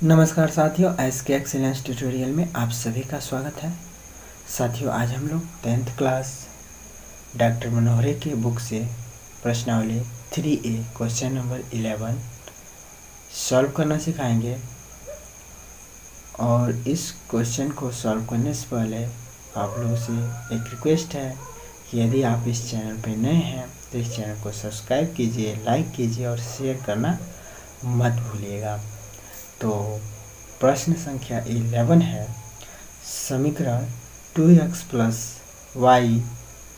नमस्कार साथियों, SK excellence tutorial में आप सभी का स्वागत है। साथियों, आज हम लोग 10th क्लास डॉक्टर मनोहरे के बुक से प्रश्नावली 3A क्वेश्चन नंबर 11 सॉल्व करना सिखाएंगे। और इस क्वेश्चन को सॉल्व करने से पहले आप लोगों से एक रिक्वेस्ट है कि यदि आप इस चैनल पर नए हैं तो इस चैनल को सब्सक्राइब कीजिए, लाइक कीजिए और शेयर करना मत भूलिएगा। तो प्रश्न संख्या 11 है, समीकरण 2x प्लस वाई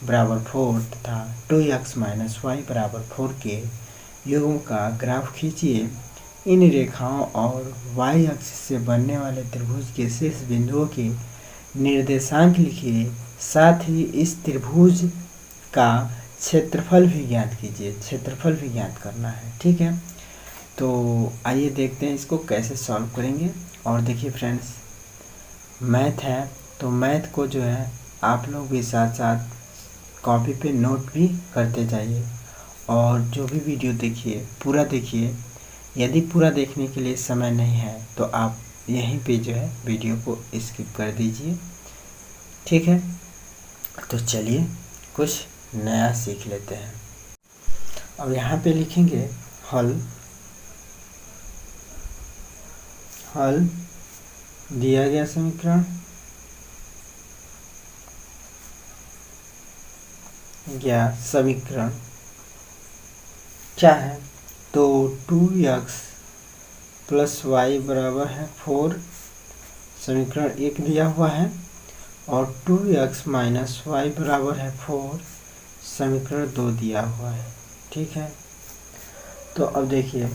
बराबर 4 तथा 2x माइनस वाई बराबर 4 के युग्म का ग्राफ खींचिए। इन रेखाओं और y अक्ष से बनने वाले त्रिभुज के शीर्ष बिंदुओं के निर्देशांक लिखिए, साथ ही इस त्रिभुज का क्षेत्रफल भी ज्ञात कीजिए। क्षेत्रफल भी ज्ञात करना है, ठीक है। तो आइए देखते हैं इसको कैसे सॉल्व करेंगे। और देखिए फ्रेंड्स, मैथ है तो मैथ को जो है आप लोग भी साथ साथ कॉपी पे नोट भी करते जाइए और जो भी वीडियो देखिए पूरा देखिए। यदि पूरा देखने के लिए समय नहीं है तो आप यहीं पे जो है वीडियो को स्किप कर दीजिए, ठीक है। तो चलिए कुछ नया सीख लेते हैं। अब यहाँ पे लिखेंगे हल दिया गया समीकरण क्या है, तो 2x प्लस वाई बराबर है 4 समीकरण 1 दिया हुआ है और 2x माइनस वाई बराबर है 4 समीकरण 2 दिया हुआ है, ठीक है। तो अब देखिए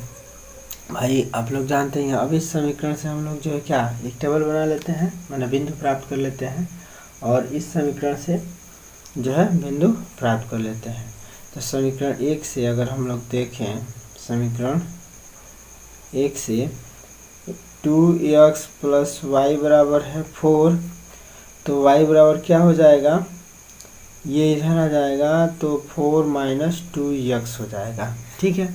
भाई, आप लोग जानते हैं अब इस समीकरण से हम लोग जो है क्या एक टेबल बना लेते हैं, माने बिंदु प्राप्त कर लेते हैं और इस समीकरण से जो है बिंदु प्राप्त कर लेते हैं। तो समीकरण 1 से अगर हम लोग देखें, समीकरण 1 से 2x प्लस वाई बराबर है 4, तो y बराबर क्या हो जाएगा, ये इधर आ जाएगा तो 4 माइनस 2x हो जाएगा, ठीक है।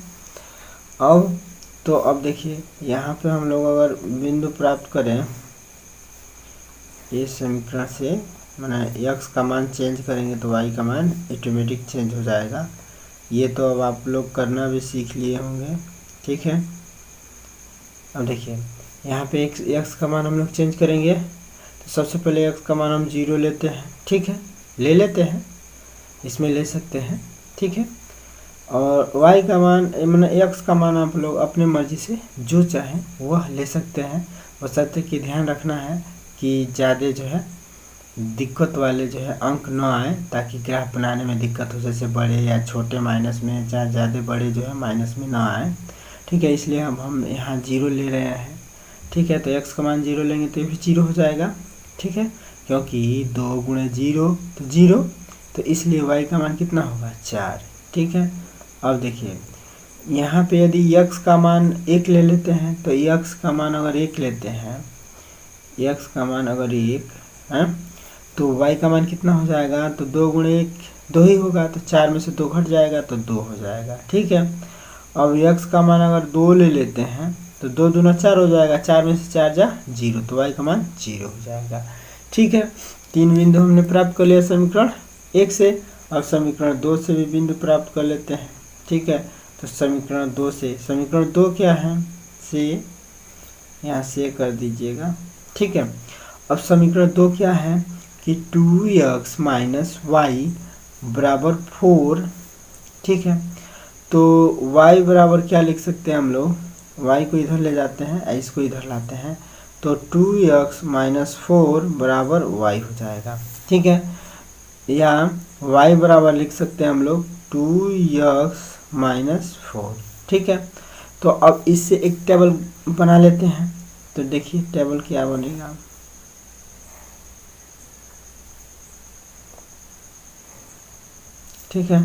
अब देखिए यहाँ पे हम लोग अगर बिंदु प्राप्त करें इस समीकरण से, माने x का मान चेंज करेंगे तो y का मान ऑटोमेटिक चेंज हो जाएगा। ये तो अब आप लोग करना भी सीख लिए होंगे, ठीक है। अब देखिए यहाँ पे x का मान हम लोग चेंज करेंगे तो सबसे पहले x का मान हम 0 लेते हैं, ठीक है, ले लेते हैं, इसमें ले सकते हैं, ठीक है। और y का मान मैंने x का मान आप लोग अपने मर्जी से जो चाहें वह ले सकते हैं। बशर्ते कि ध्यान रखना है कि ज़्यादा जो है दिक्कत वाले जो है अंक न आए, ताकि ग्राफ बनाने में दिक्कत हो, जैसे बड़े या छोटे माइनस में, चाहे ज़्यादा बड़े जो है माइनस में ना आए, ठीक है। इसलिए अब हम यहाँ 0 ले रहे हैं, ठीक है। तो x का मान 0 लेंगे तो ये भी 0 हो जाएगा, ठीक है, क्योंकि 2 गुणे 0 तो 0, तो इसलिए y का मान कितना होगा 4, ठीक है। अब देखिए यहाँ पे यदि x का मान 1 ले लेते हैं तो x का मान अगर 1 लेते हैं, x का मान अगर 1 है तो y का मान कितना हो जाएगा, तो 2 गुणे 1 2 ही होगा, तो 4 में से 2 घट जाएगा तो 2 हो जाएगा, ठीक है। अब x का मान अगर 2 ले लेते हैं तो 2 दूना 4 हो जाएगा, 4 में से 4 जा 0, तो y का मान 0 हो जाएगा, ठीक है। 3 बिंदु हमने प्राप्त कर लिया समीकरण 1 से। अब समीकरण 2 से भी बिंदु प्राप्त कर लेते हैं, ठीक है। तो समीकरण 2 से, समीकरण 2 क्या है, से यहाँ से कर दीजिएगा, ठीक है। अब समीकरण 2 क्या है कि 2x माइनस वाई बराबर 4, ठीक है। तो y बराबर क्या लिख सकते हैं हम लोग, y को इधर ले जाते हैं, इसको इधर लाते हैं, तो 2x माइनस 4 बराबर y हो जाएगा, ठीक है। या y बराबर लिख सकते हैं हम लोग 2x माइनस 4, ठीक है। तो अब इससे एक टेबल बना लेते हैं। तो देखिए टेबल क्या बनेगा, ठीक है,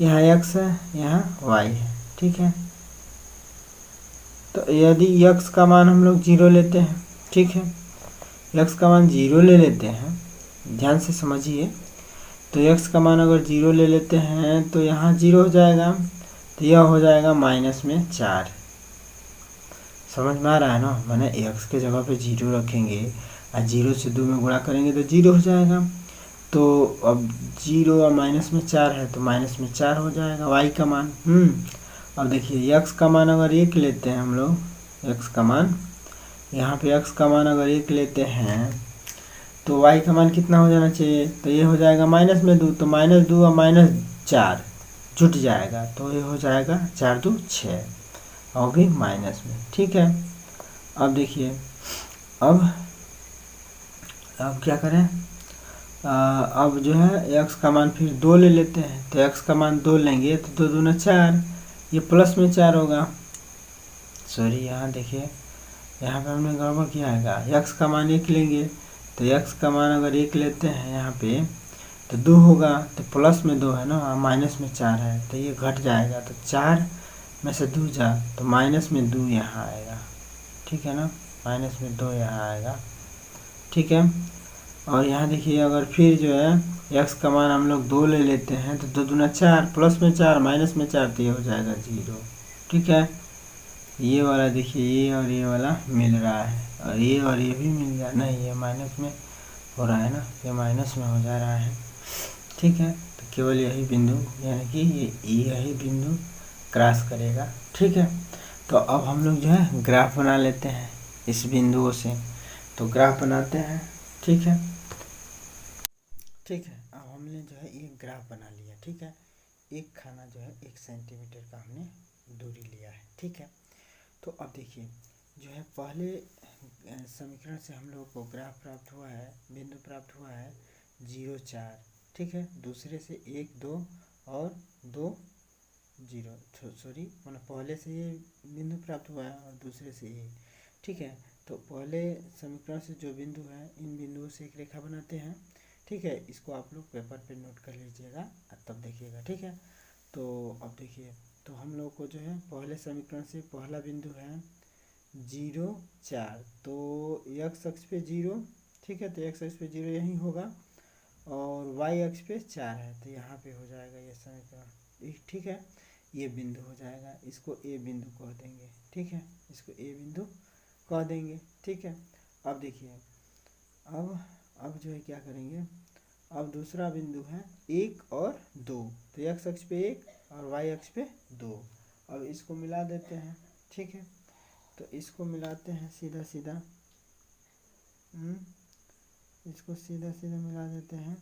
यहाँ x है, यहाँ y है, ठीक है। तो यदि x का मान हम लोग 0 लेते हैं, ठीक है, x का मान 0 ले लेते हैं, ध्यान से समझिए। तो x का मान अगर 0 ले लेते हैं तो यहाँ 0 हो जाएगा, तो यह हो जाएगा माइनस में 4 समझ में आ रहा है ना। मैंने एक्स के जगह पे 0 रखेंगे और 0 से 2 में गुणा करेंगे तो 0 हो जाएगा। तो अब 0 और माइनस में 4 है तो माइनस में 4 हो जाएगा वाई का मान। अब देखिए एक्स का मान अगर 1 लेते हैं हम लोग, एक्स का मान यहाँ पे एक्स का मान अगर 1 लेते हैं तो वाई का मान कितना हो जाना चाहिए, तो ये हो जाएगा -2, तो -2 और -4 जुट जाएगा तो ये हो जाएगा 4 2 6 और भी माइनस में। ठीक है, अब देखिए अब क्या करें, अब जो है x का मान फिर 2 ले लेते हैं, तो x का मान 2 लेंगे तो 2 दूना 4, ये प्लस में 4 होगा। सॉरी यहाँ देखिए यहाँ पे हमने गड़बड़ किया है, x का मान 1 लेंगे तो x का मान अगर 1 लेते हैं यहाँ पे तो 2 होगा, तो प्लस में 2 है ना, माइनस में 4 है तो ये घट जाएगा, तो 4 में से 2 जा तो माइनस में 2 यहाँ आएगा। ठीक है ना, माइनस में 2 यहाँ आएगा। ठीक है, और यहाँ देखिए अगर फिर जो है x का मान हम लोग 2 ले लेते हैं तो 2 दूना 4, प्लस में 4 माइनस में 4 तो ये हो जाएगा 0। ठीक है, ये वाला देखिए ये और ये वाला मिल रहा है और ये भी मिल रहा है, नहीं ये माइनस में हो रहा है ना, ये माइनस में हो जा रहा है। ठीक है, तो केवल यही बिंदु यानी कि यही बिंदु क्रॉस करेगा। ठीक है, तो अब हम लोग जो है ग्राफ बना लेते हैं इस बिंदुओं से, तो ग्राफ बनाते हैं। ठीक है, अब हमने जो है ये ग्राफ बना लिया। ठीक है, एक खाना जो है 1 सेंटीमीटर का हमने दूरी लिया है। ठीक है, तो अब देखिए जो है पहले समीकरण से हम लोगों को ग्राफ प्राप्त हुआ है, बिंदु प्राप्त हुआ है 0 4। ठीक है, दूसरे से 1 2 और 2 0, सॉरी मतलब पहले से ये बिंदु प्राप्त हुआ है और दूसरे से ये। ठीक है, तो पहले समीकरण से जो बिंदु है इन बिंदुओं से एक रेखा बनाते हैं। ठीक है, इसको आप लोग पेपर पे नोट कर लीजिएगा तब देखिएगा। ठीक है, तो अब देखिए तो हम लोग को जो है पहले समीकरण से पहला बिंदु है 0 4, तो x अक्ष पे 0। ठीक है, तो x अक्ष पे 0 यहीं होगा और y अक्ष पे 4 है तो यहाँ पे हो जाएगा ये समीकरण। ठीक है, ये बिंदु हो जाएगा, इसको a बिंदु कह देंगे। ठीक है, इसको a बिंदु कह देंगे। ठीक है, अब देखिए अब जो है क्या करेंगे, अब दूसरा बिंदु है 1 और 2, तो x अक्ष पे 1 और y अक्ष पे 2। अब इसको मिला देते हैं। ठीक है, तो इसको मिलाते हैं सीधा सीधा, इसको सीधा सीधा मिला देते हैं,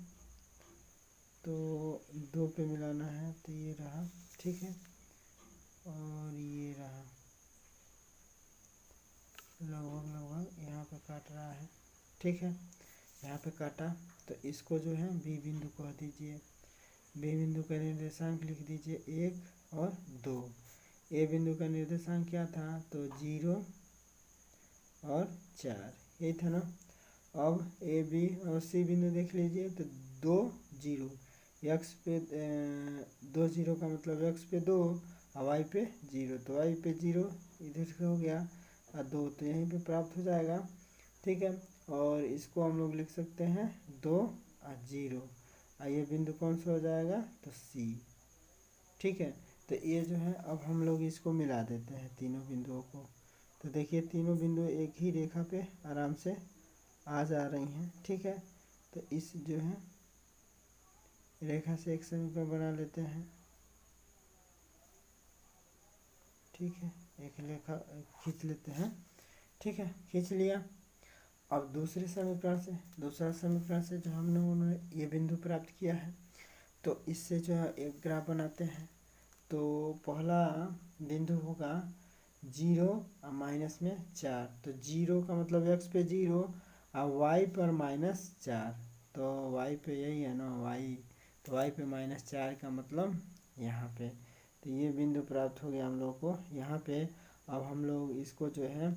तो 2 पे मिलाना है तो ये रहा। ठीक है, और ये रहा, लगभग यहाँ पे काट रहा है। ठीक है, यहाँ पे काटा तो इसको जो है बी बिंदु कह दीजिए। बी बिंदु का निर्देशांक लिख दीजिए 1 और 2। ए बिंदु का निर्देशांक क्या था, तो 0 और 4 यही था ना। अब ए बी और सी बिंदु देख लीजिए, तो 2 0, एक्स पे 2 0 का मतलब एक्स पे 2 और वाई पे 0, तो वाई पे 0 इधर से हो गया और 2 तो यहीं पे प्राप्त हो जाएगा। ठीक है, और इसको हम लोग लिख सकते हैं 2 और 0, और ये बिंदु कौन सा हो जाएगा, तो सी। ठीक है, तो ये जो है अब हम लोग इसको मिला देते हैं तीनों बिंदुओं को, तो देखिए तीनों बिंदु एक ही रेखा पे आराम से आ जा रही हैं। ठीक है, तो इस जो है रेखा से एक समीकरण बना लेते हैं। ठीक है, एक रेखा खींच लेते हैं। ठीक है, खींच लिया। अब दूसरा समीकरण से जो हमने उन्होंने ये बिंदु प्राप्त किया है, तो इससे जो है एक ग्राफ बनाते हैं। तो पहला बिंदु होगा 0 और माइनस में 4, तो 0 का मतलब x पे 0 और y पर -4, तो y पे यही है ना y, तो y पे -4 का मतलब यहाँ पे, तो ये बिंदु प्राप्त हो गया हम लोग को यहाँ पे। अब हम लोग इसको जो है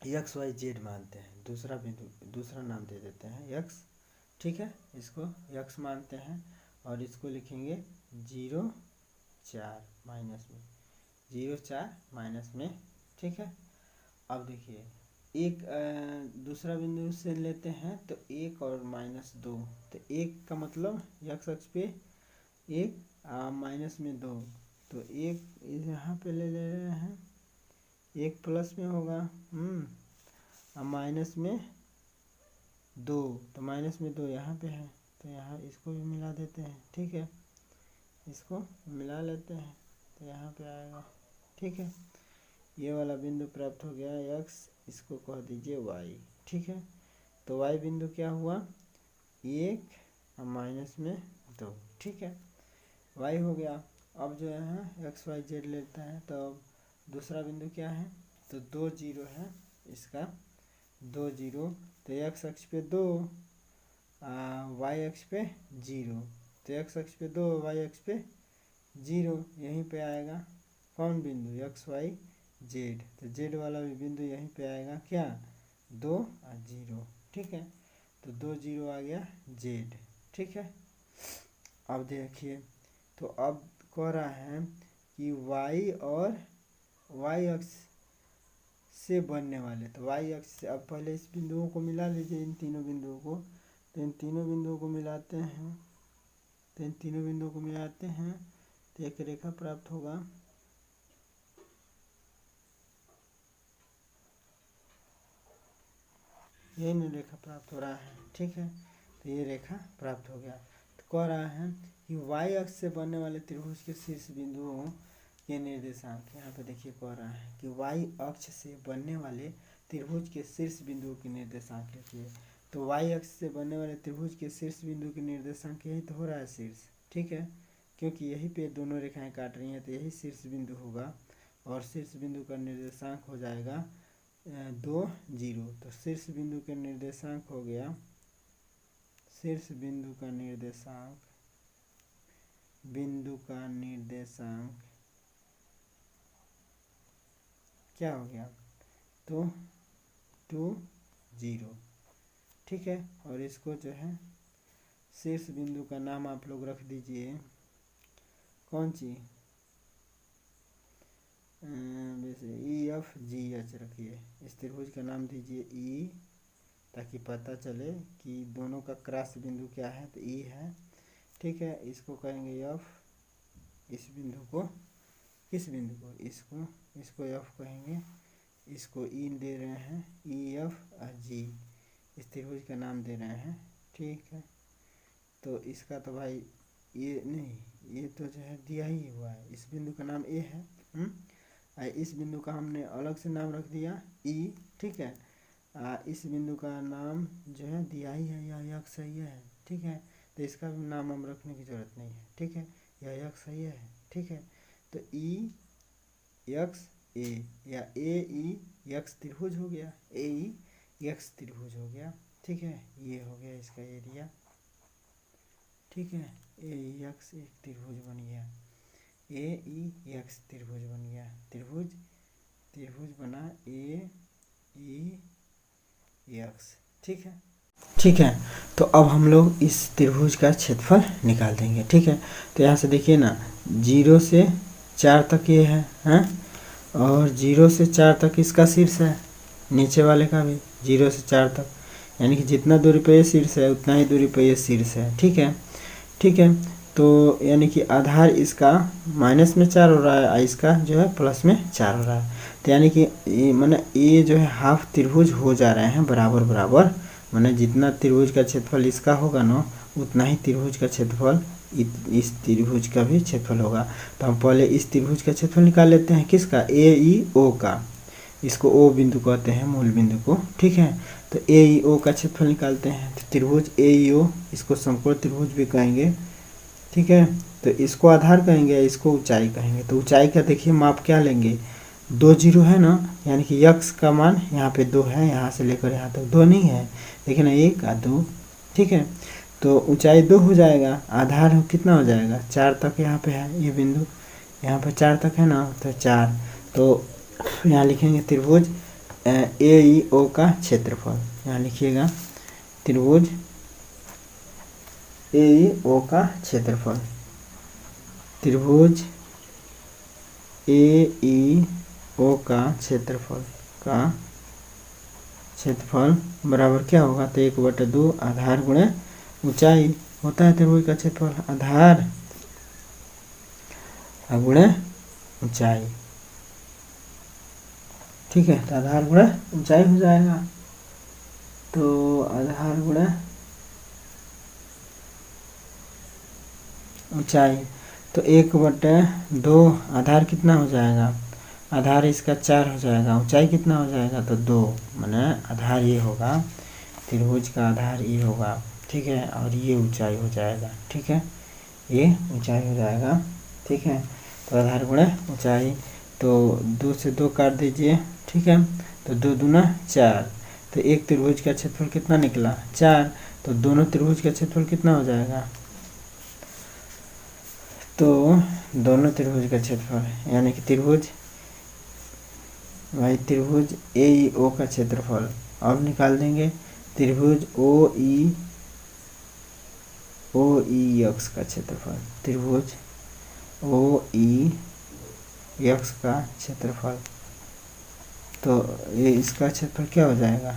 एक्स वाई जेड मानते हैं, दूसरा बिंदु दूसरा नाम दे देते हैं x। ठीक है, इसको x मानते हैं और इसको लिखेंगे 0 4 माइनस में 0 4 माइनस में। ठीक है, अब देखिए एक दूसरा बिंदु से लेते हैं तो 1 और -2, तो 1 का मतलब x अक्ष पे 1 माइनस में 2, तो एक यहाँ पे ले रहे हैं, एक प्लस में होगा और माइनस में 2, तो माइनस में 2 यहाँ पे है, तो यहाँ इसको भी मिला देते हैं। ठीक है, इसको मिला लेते हैं तो यहाँ पे आएगा। ठीक है, ये वाला बिंदु प्राप्त हो गया x, इसको कह दीजिए y। ठीक है, तो y बिंदु क्या हुआ, 1 और माइनस में 2। ठीक है, y हो गया। अब जो है x y z लेता है, तो अब दूसरा बिंदु क्या है, तो 2 0 है इसका, 2 0, तो x अक्ष पे 2 y अक्ष पे 0, तो x अक्ष पे 2 y अक्ष पे 0, यहीं पे आएगा कौन बिंदु, x y z, तो z वाला भी बिंदु यहीं पे आएगा, क्या 2 और 0। ठीक है, तो 2 0 आ गया z। ठीक है, अब देखिए, तो अब कह रहा है कि y और y अक्ष से बनने वाले, तो y अक्ष से, अब पहले इस बिंदुओं को मिला लीजिए, इन तीनों बिंदुओं को, तो इन तीनों बिंदुओं को मिलाते हैं, तो इन तीनों बिंदुओं को मिलाते हैं तो एक रेखा प्राप्त होगा। ये नहीं रेखा प्राप्त हो रहा है। ठीक है, तो ये रेखा प्राप्त हो गया। तो कह रहा है कि y अक्ष से बनने वाले त्रिभुज के शीर्ष बिंदुओं के निर्देशांक, यहाँ पे देखिए कह रहा है कि y अक्ष से बनने वाले त्रिभुज के शीर्ष बिंदुओं के निर्देशांक लिखिए। तो y अक्ष से बनने वाले त्रिभुज के शीर्ष बिंदु के निर्देशांक यही तो हो रहा है शीर्ष। ठीक है, क्योंकि यहीं पे दोनों रेखाएं काट रही हैं, तो यही शीर्ष बिंदु होगा और शीर्ष बिंदु का निर्देशांक हो जाएगा 2 0। तो शीर्ष बिंदु के निर्देशांक हो गया, शीर्ष बिंदु का निर्देशांक, बिंदु का निर्देशांक क्या हो गया, तो 2 0। ठीक है, और इसको जो है शीर्ष बिंदु का नाम आप लोग रख दीजिए, कौन सी, वैसे EFGH रखिए। इस त्रिभुज का नाम दीजिए E, ताकि पता चले कि दोनों का क्रॉस बिंदु क्या है, तो E है। ठीक है, इसको कहेंगे F, इस बिंदु को, किस बिंदु को, इसको F कहेंगे, इसको E दे रहे हैं, EF और G, इस त्रिभुज का नाम दे रहे हैं। ठीक है, तो इसका तो भाई ये नहीं, ये तो जो है दिया ही हुआ है, इस बिंदु का नाम A है, इस बिंदु का हमने अलग से नाम रख दिया E। ठीक है, इस बिंदु का नाम जो है दिया ही है, यह x सही है। ठीक है, तो इसका भी नाम हम रखने की जरूरत नहीं है। ठीक है, यह x सही है। ठीक है, तो EX A या AEX त्रिभुज हो गया, AEX त्रिभुज हो गया। ठीक है, ये हो गया इसका एरिया। ठीक है, AEX एक त्रिभुज बन गया, AEX त्रिभुज बन गया, त्रिभुज बना AEX। ठीक है, ठीक है, तो अब हम लोग इस त्रिभुज का क्षेत्रफल निकाल देंगे। ठीक है, तो यहाँ से देखिए ना, 0 से 4 तक ये है, हैं, और 0 से 4 तक इसका शीर्ष है, नीचे वाले का भी 0 से 4 तक, यानी कि जितना दूरी पे ये शीर्ष है उतना ही दूरी पे ये शीर्ष है। ठीक है, ठीक है, तो यानी कि आधार इसका माइनस में 4 हो रहा है और इसका जो है प्लस में 4 हो रहा है, तो यानी कि ये जो है हाफ त्रिभुज हो जा रहे हैं बराबर बराबर, माने जितना त्रिभुज का क्षेत्रफल इसका होगा ना, उतना ही त्रिभुज का क्षेत्रफल इस त्रिभुज का भी क्षेत्रफल होगा। तो हम पहले इस त्रिभुज का क्षेत्रफल निकाल लेते हैं, किसका, AEO का, इसको O बिंदु कहते हैं, मूल बिंदु को। ठीक है, तो AEO का क्षेत्रफल निकालते हैं, तो त्रिभुज AEO, इसको समकोण त्रिभुज भी कहेंगे। ठीक है, तो इसको आधार कहेंगे, इसको ऊंचाई कहेंगे। तो ऊंचाई का देखिए माप क्या लेंगे, 2 0 है ना, यानी कि x का मान यहाँ पे 2 है, यहाँ से लेकर यहाँ तक 2 नहीं है, देखिए ना, 1 और 2। ठीक है, तो ऊंचाई 2 हो जाएगा, आधार कितना हो जाएगा, 4 तक यहाँ पे है, ये बिंदु यहाँ पे 4 तक है ना, तो 4, तो यहाँ लिखेंगे त्रिभुज AEO का क्षेत्रफल, यहाँ लिखिएगा त्रिभुज AEO का क्षेत्रफल, त्रिभुज AEO का क्षेत्रफल बराबर क्या होगा, तो 1/2 आधार गुणे ऊंचाई होता है त्रिभुज का क्षेत्रफल। आधार गुणे ऊंचाई, ठीक है। तो आधार गुणे ऊंचाई हो जाएगा। तो आधार गुणे ऊंचाई, तो 1/2 आधार कितना हो जाएगा, आधार इसका 4 हो जाएगा, ऊंचाई कितना हो जाएगा तो 2, माने आधार ये होगा, त्रिभुज का आधार ये होगा, ठीक है, और ये ऊंचाई हो जाएगा, ठीक है, ये ऊंचाई हो जाएगा, ठीक है। तो आधार गुणे ऊंचाई, तो 2 से 2 काट दीजिए, ठीक है, तो 2 दूना 4, तो एक त्रिभुज का क्षेत्रफल कितना निकला 4, तो दोनों त्रिभुज का क्षेत्रफल कितना हो जाएगा, तो दोनों त्रिभुज का क्षेत्रफल यानी कि त्रिभुज ए ई ओ का क्षेत्रफल, अब निकाल देंगे त्रिभुज ओ ई एक्स का क्षेत्रफल, त्रिभुज ओ ई एक्स का क्षेत्रफल, तो ये इसका क्षेत्रफल क्या हो जाएगा,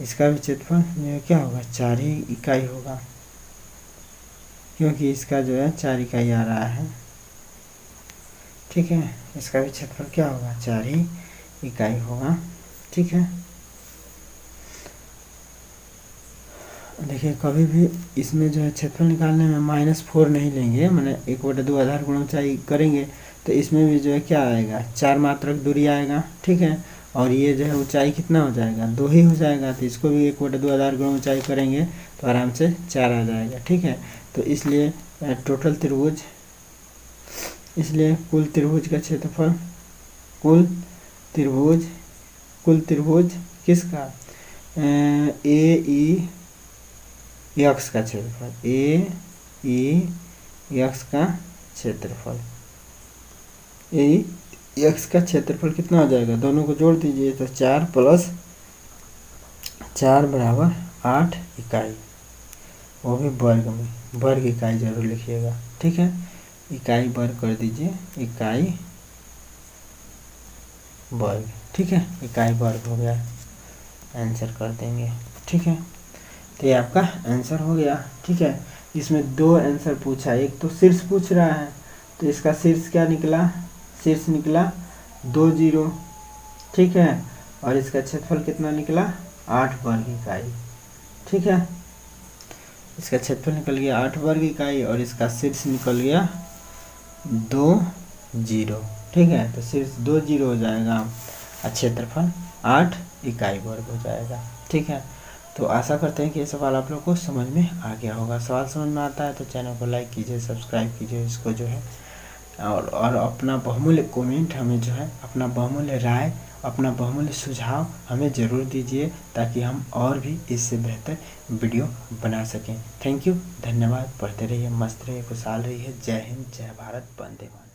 इसका भी क्षेत्रफल क्या होगा 4 ही इकाई होगा, क्योंकि इसका जो है 4 इकाई आ रहा है, ठीक है, इसका भी क्षेत्रफल क्या होगा 4 ही इकाई होगा, ठीक है। देखिए कभी भी इसमें जो है क्षेत्रफल निकालने में -4 नहीं लेंगे, मैंने 1/2 आधार गुणा ऊंचाई करेंगे तो इसमें भी जो है क्या आएगा 4 मात्रक दूरी आएगा, ठीक है, और ये जो है ऊंचाई कितना हो जाएगा 2 ही हो जाएगा, तो इसको भी 1/2 आधार गुणा ऊंचाई करेंगे तो आराम से 4 आ जाएगा, ठीक है। तो इसलिए टोटल त्रिभुज, इसलिए कुल त्रिभुज का क्षेत्रफल, कुल त्रिभुज किसका ए ई एक्स का क्षेत्रफल, ए ई एक्स का क्षेत्रफल, ए एक्स का क्षेत्रफल कितना हो जाएगा, दोनों को जोड़ दीजिए तो 4 + 4 = 8 इकाई, वो भी वर्ग में, वर्ग इकाई जरूर लिखिएगा, ठीक है, इकाई वर्ग कर दीजिए, इकाई वर्ग, ठीक है, इकाई वर्ग हो गया, आंसर कर देंगे, ठीक है। तो ये आपका आंसर हो गया, ठीक है। इसमें 2 आंसर पूछा, एक तो शीर्ष पूछ रहा है, तो इसका शीर्ष क्या निकला, शीर्ष निकला 2 0, ठीक है, और इसका क्षेत्रफल कितना निकला 8 वर्ग इकाई, ठीक है, इसका क्षेत्रफल निकल गया 8 वर्ग इकाई और इसका शीर्ष निकल गया 2 0, ठीक है, तो शीर्ष 2 0 हो जाएगा और क्षेत्रफल 8 इकाई वर्ग हो जाएगा, ठीक है। तो आशा करते हैं कि ये सवाल आप लोग को समझ में आ गया होगा। सवाल समझ में आता है तो चैनल को लाइक कीजिए, सब्सक्राइब कीजिए इसको जो है, और अपना बहुमूल्य कमेंट हमें जो है, अपना बहुमूल्य राय, अपना बहुमूल्य सुझाव हमें ज़रूर दीजिए ताकि हम और भी इससे बेहतर वीडियो बना सकें। थैंक यू, धन्यवाद, पढ़ते रहिए, मस्त रहिए, खुशहाल रहिए, जय हिंद, जय भारत, वंदे मातरम।